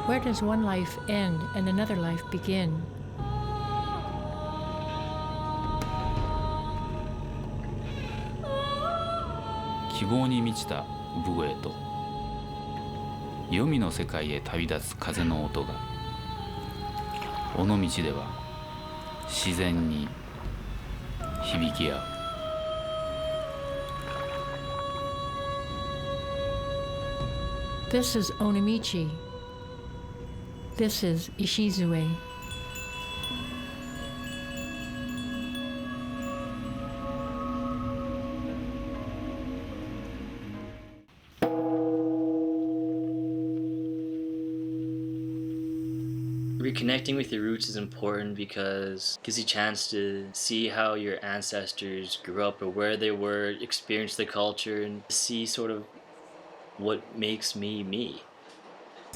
Where does one life end and another life begin?「希望に満ちた産声と黄泉の世界へ旅立つ風の音が尾道では自然に響き合う」。This is Onamichi. This is Ishizue. Reconnecting with your roots is important because it gives you a chance to see how your ancestors grew up or where they were, experience the culture, and see sort of what makes me me.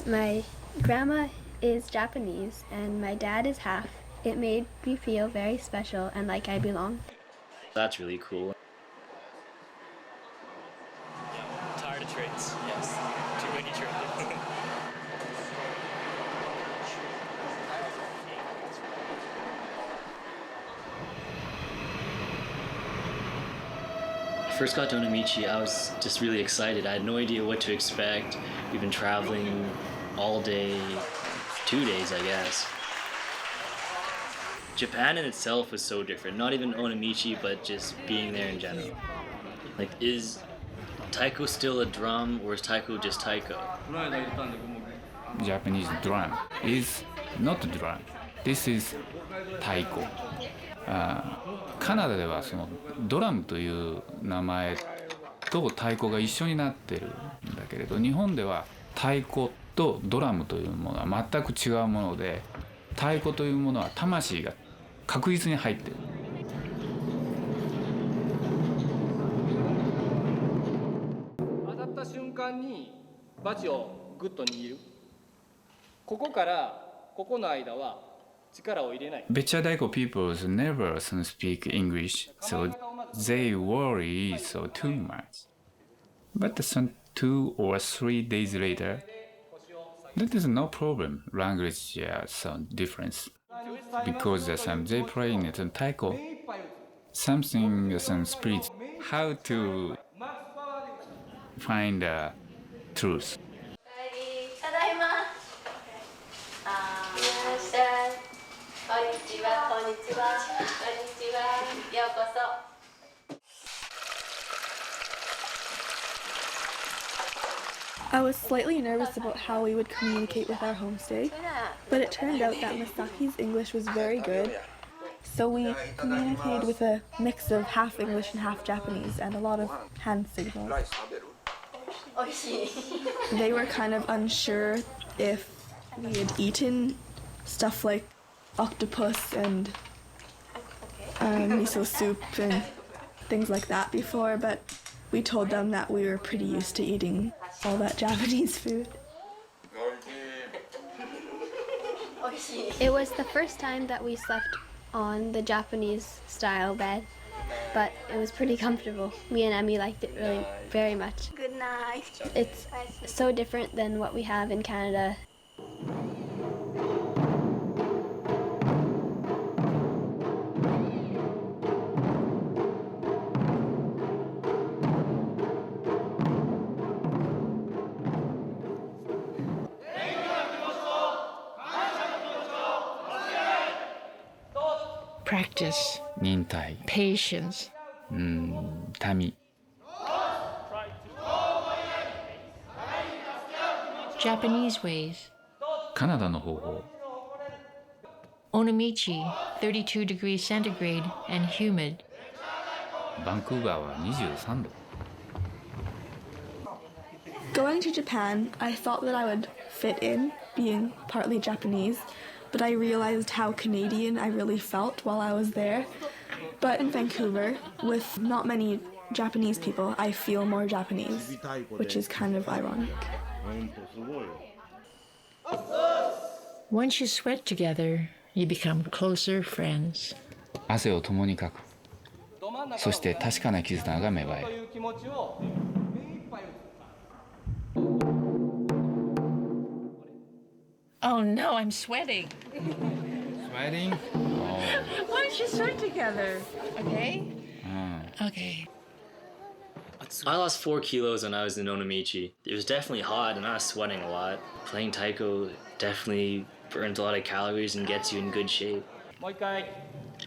My grandma is Japanese and my dad is half. It made me feel very special and like I belong. That's really cool. Yeah, tired of traits, yes. Too many traits. First got to Onamichi, I was just really excited. I had no idea what to expect. We've been traveling all day, 2 days, I guess. Japan in itself was so different. Not even Onamichi, but just being there in general. Like, is taiko still a drum, or is taiko just taiko? Japanese drum is not drum. This is taiko. カナダではそのドラムという名前と太鼓が一緒になってるんだけれど、日本では太鼓とドラムというものは全く違うもので、太鼓というものは魂が確実に入ってる。当たった瞬間にバチをグッと握る。ここからここの間は Bechadaiko people never speak English, so they worry so too much. But some 2 or 3 days later, that is no problem. Language sound difference because they play in it taiko. Something some spirit how to find the truth. こんにちは、こんにちは、こんにちは、ようこそ。I was slightly nervous about how we would communicate with our homestay, but it turned out that Masaki's English was very good, so we communicated with a mix of half English and half Japanese and a lot of hand signals. They were kind of unsure if we had eaten stuff like octopus and miso soup and things like that before, but we told them that we were pretty used to eating all that Japanese food. It was the first time that we slept on the Japanese style bed, but it was pretty comfortable. Me and Emmy liked it really very much. Good night. It's so different than what we have in Canada. Practice, 忍耐、patience, 民、Japanese ways. カナダの方法、 Onamichi, 32 degrees centigrade and humid. バンクーバーは23度。Going to Japan, I thought that I would fit in, being partly Japanese, but I realized how Canadian I really felt while I was there. But in Vancouver, with not many Japanese people, I feel more Japanese, which is kind of ironic. Once you sweat together, you become closer friends. 汗を共にかく。そして確かな絆が芽生える。Oh no, I'm sweating. Sweating? Oh. Why don't you sweat together? Okay? Okay. I lost 4 kilos when I was in Onomichi. It was definitely hot and I was sweating a lot. Playing taiko definitely burns a lot of calories and gets you in good shape. もう一回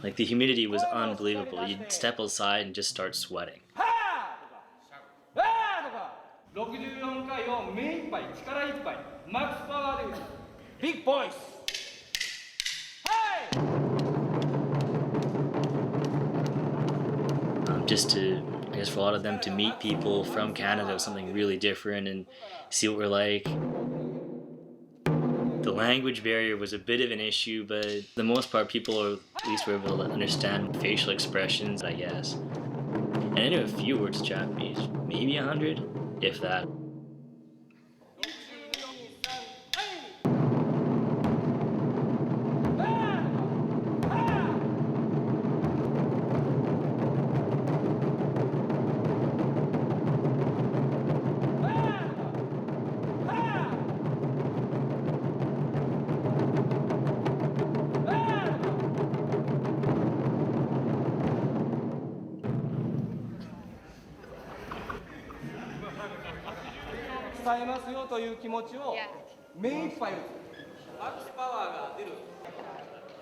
Like the humidity was unbelievable. You'd step outside and just start sweating. 64回を目いっぱい力いっぱいマックスパワーで打つビッグボイス Just to, I guess for a lot of them, to meet people from Canada was something really different and see what we're like. The language barrier was a bit of an issue, but for the most part, people at least were able to understand facial expressions, I guess. And I knew a few words of Japanese, maybe 100, if that.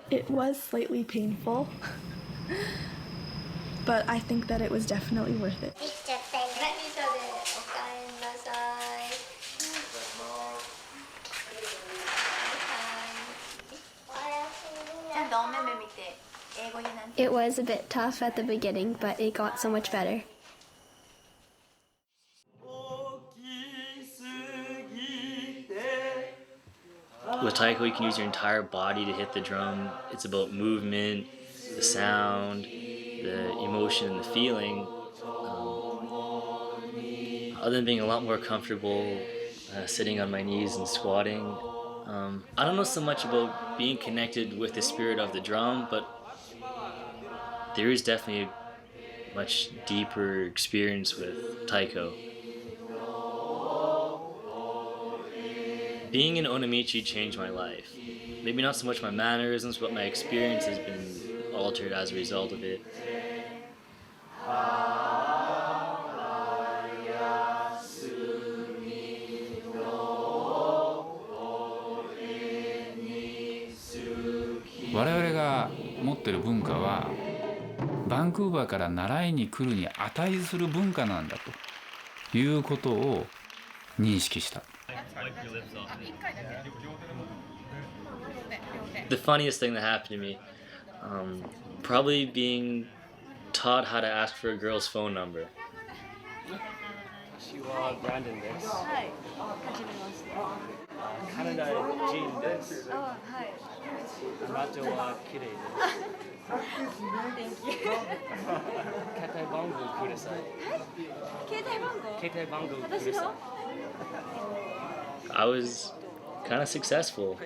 It was slightly painful, but I think that it was definitely worth it. It was a bit tough at the beginning, but it got so much better. With taiko, you can use your entire body to hit the drum. It's about movement, the sound, the emotion, and the feeling. Other than being a lot more comfortable sitting on my knees and squatting, I don't know so much about being connected with the spirit of the drum, but there is definitely a much deeper experience with taiko. Being in Onomichi changed my life. Maybe not so much my mannerisms, but my experience has been altered as a result of it. I 我々が持ってる文化はバンクーバーから習いに来るに値する文化なんだということを認識した。The funniest thing that happened to me, probably being taught how to ask for a girl's phone number. 私はブランドンです。はい。カナダ人です。あ、はい。マチョは綺麗です。Thank you. 携帯番号ください。携帯番号？携帯番号ください。私の？ I was kind of successful.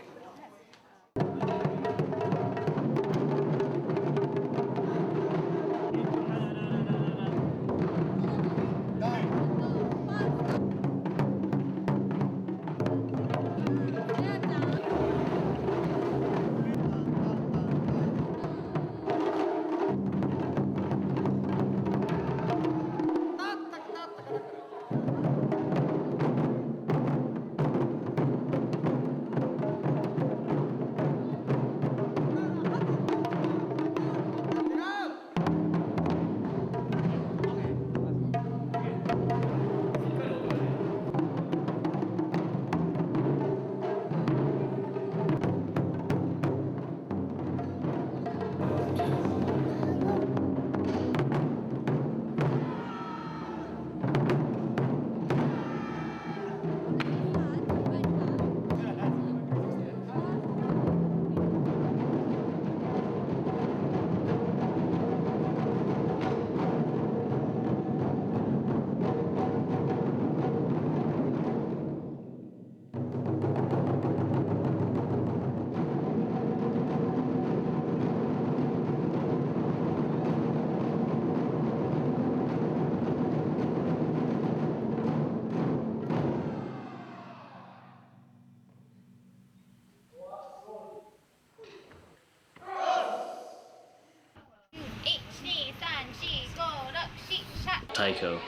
taiko.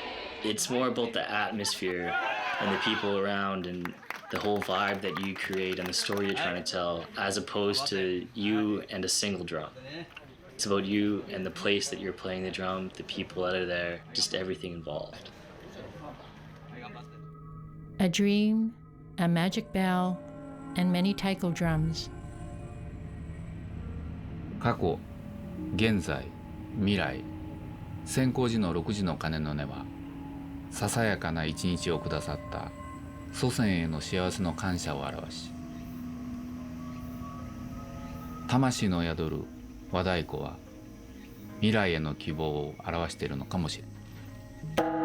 It's more about the atmosphere and the people around and the whole vibe that you create and the story you're trying to tell, as opposed to you and a single drum. It's about you and the place that you're playing the drum, the people that are there, just everything involved. A dream, a magic bell, and many taiko drums. 過去、現在、未来、先行時の6時の鐘の音は、ささやかな一日をくださった祖先への幸せの感謝を表し、魂の宿る和太鼓は未来への希望を表しているのかもしれない。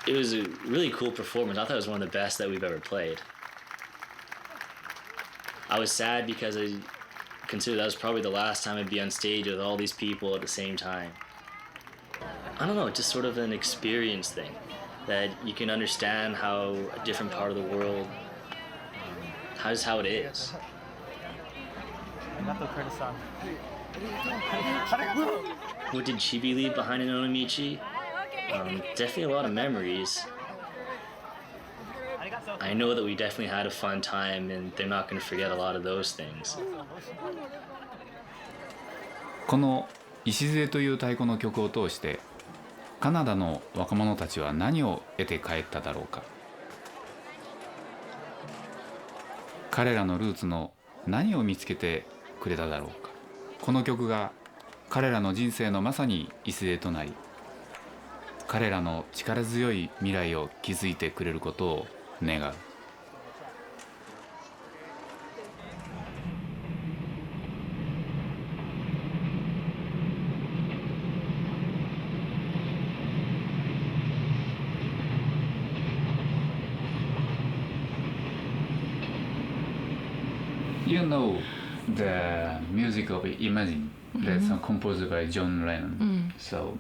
It was a really cool performance. I thought it was one of the best that we've ever played. I was sad because I considered that was probably the last time I'd be on stage with all these people at the same time. I don't know, just sort of an experience thing that you can understand how a different part of the world, how it is. What did Chibi leave behind in Onomichi? Definitely a lot of memories. I know that we definitely had a fun time and they're not going to forget a lot of those things. この礎という太鼓の曲を通してカナダの若者たちは何を得て帰っただろうか。彼らのルーツの何を見つけてくれただろうか。この曲が彼らの人生のまさに礎となり、彼らの力強い未来を築いてくれることを願う。You know the music of Imagine, that's composed by John Lennon. So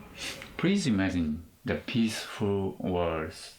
please imagine the peaceful words.